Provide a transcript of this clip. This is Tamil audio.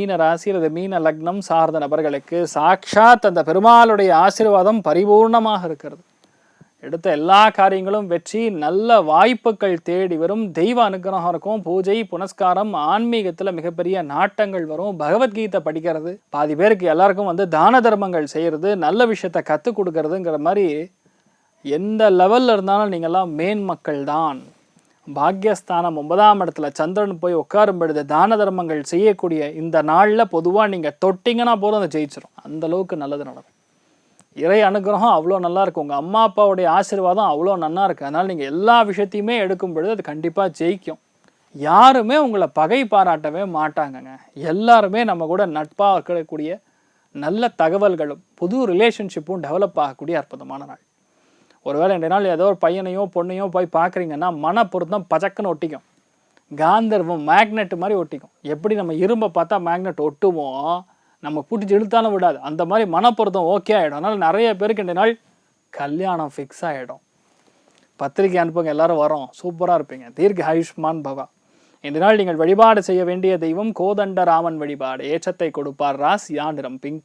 மீன ராசி அல்லது மீன லக்னம் சார்ந்த நபர்களுக்கு சாட்சாத் அந்த பெருமாளுடைய ஆசீர்வாதம் பரிபூர்ணமாக இருக்கிறது. எடுத்த எல்லா காரியங்களும் வெற்றி, நல்ல வாய்ப்புகள் தேடி வரும், தெய்வ அனுகிரகம் இருக்கும், பூஜை புனஸ்காரம் ஆன்மீகத்துல மிகப்பெரிய நாட்டங்கள் வரும், பகவத்கீதை படிக்கிறது, பாதி பேருக்கு எல்லாருக்கும் தான தர்மங்கள் செய்யறது, நல்ல விஷயத்த கற்றுக் கொடுக்கறதுங்கிற மாதிரி எந்த லெவல்ல இருந்தாலும் நீங்கள்லாம் மேன்மக்கள் தான். பாக்யஸ்தானம் 9ஆம் இடத்துல சந்திரன் போய் உட்காரும் பொழுது தான தர்மங்கள் செய்யக்கூடிய இந்த நாளில் பொதுவாக நீங்கள் தொட்டிங்கன்னா போதும் அதை ஜெயிச்சிடும். அந்த அளவுக்கு நல்லது நடக்கும். இறை அனுகிரகம் அவ்வளோ நல்லா இருக்கும். உங்கள் அம்மா அப்பாவுடைய ஆசீர்வாதம் அவ்வளோ நல்லா இருக்குது. அதனால் நீங்கள் எல்லா விஷயத்தையுமே எடுக்கும் பொழுது அது கண்டிப்பாக ஜெயிக்கும். யாருமே உங்களை பகை பாராட்டவே மாட்டாங்கங்க. எல்லாருமே நம்ம கூட நட்பாக இருக்கக்கூடிய நல்ல தகவல்களும் புது ரிலேஷன்ஷிப்பும் டெவலப் ஆகக்கூடிய அற்புதமான நாள். ஒருவேளை இந்த நாள் ஏதோ ஒரு பையனையோ பொண்ணையோ போய் பார்க்குறீங்கன்னா மன பொருத்தம் பச்சக்குன்னு ஒட்டிக்கும். காந்தர்வம் மேக்னெட் மாதிரி ஒட்டிக்கும். எப்படி நம்ம இரும்பை பார்த்தா மேக்னெட் ஒட்டுவோம், நம்ம பிடிச்சி இழுத்தாலும் விடாது, அந்த மாதிரி மனப்பொருத்தம் ஓகே ஆகிடும். அதனால் நிறைய பேருக்கு இந்த நாள் கல்யாணம் ஃபிக்ஸ் ஆகிடும். பத்திரிக்கை அனுப்புங்க, எல்லாரும் வரோம், சூப்பராக இருப்பீங்க. தீர்க்க ஆயுஷ்மான் பவா. இந்த நாள் நீங்கள் வழிபாடு செய்ய வேண்டிய தெய்வம் கோதண்ட ராமன் வழிபாடு. ஏற்றத்தை கொடுப்பார். ராசியா நிறம் பிங்க்.